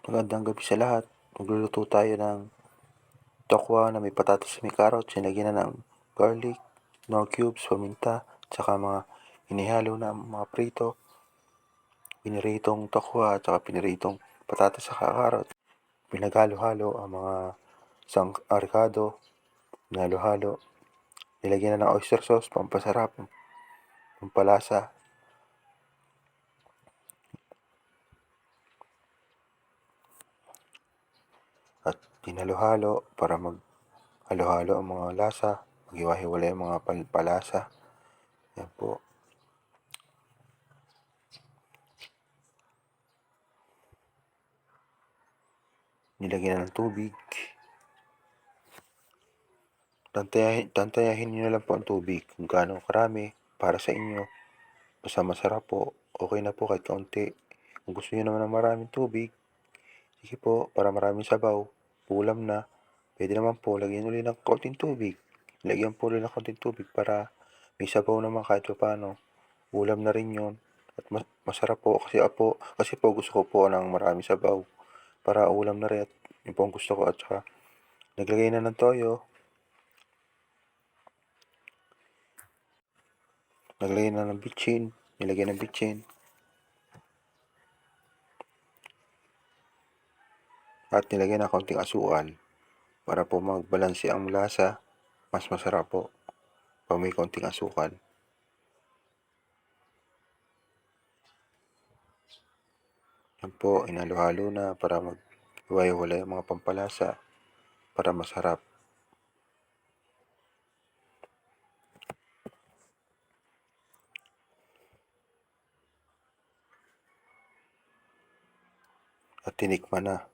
Magandang gabi sa lahat. Magluluto tayo ng tokwa na may patatas at may carrots. Nilagyan na ng garlic, nor cubes, paminta, tsaka mga inihalo na mga prito. Piniritong tokwa at saka piniritong patatas at carrot. Pinaghalo-halo ang mga arikado. Pinalo-halo. Nilagyan na ng oyster sauce, pampasarap, pampalasa. At pinalo-halo para maghalo-halo ang mga lasa, maghiwa-hiwalay ang mga palasa. Yan po. Nilagyan na ng tubig. Tantayahin niyo na lang po ang tubig kung gaano karami para sa inyo. Basta masarap po, okay na po kahit kaunti. Kung gusto niyo naman ng maraming tubig, sige po, para maraming sabaw, ulam na, pwede naman po lagyan ulit ng kaunting tubig. Lagyan po ulit ng kaunting tubig para may sabaw naman kahit paano. Ulam na rin yun. At masarap po kasi po gusto ko po ng maraming sabaw para ulam na rin at yun po ang gusto ko. At saka naglagay na ng toyo. Naglagay na ng bitchin. Nilagay ng bitchin. At nilagay na konting asukal para po magbalanse ang lasa. Mas masarap po pag may konting asukal. Yan po, inalo-halo na para mag-iwalay ang mga pampalasa para masarap. At tinikman na.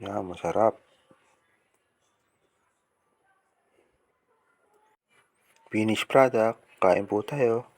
Yan, masarap. Finished product. Kain po tayo.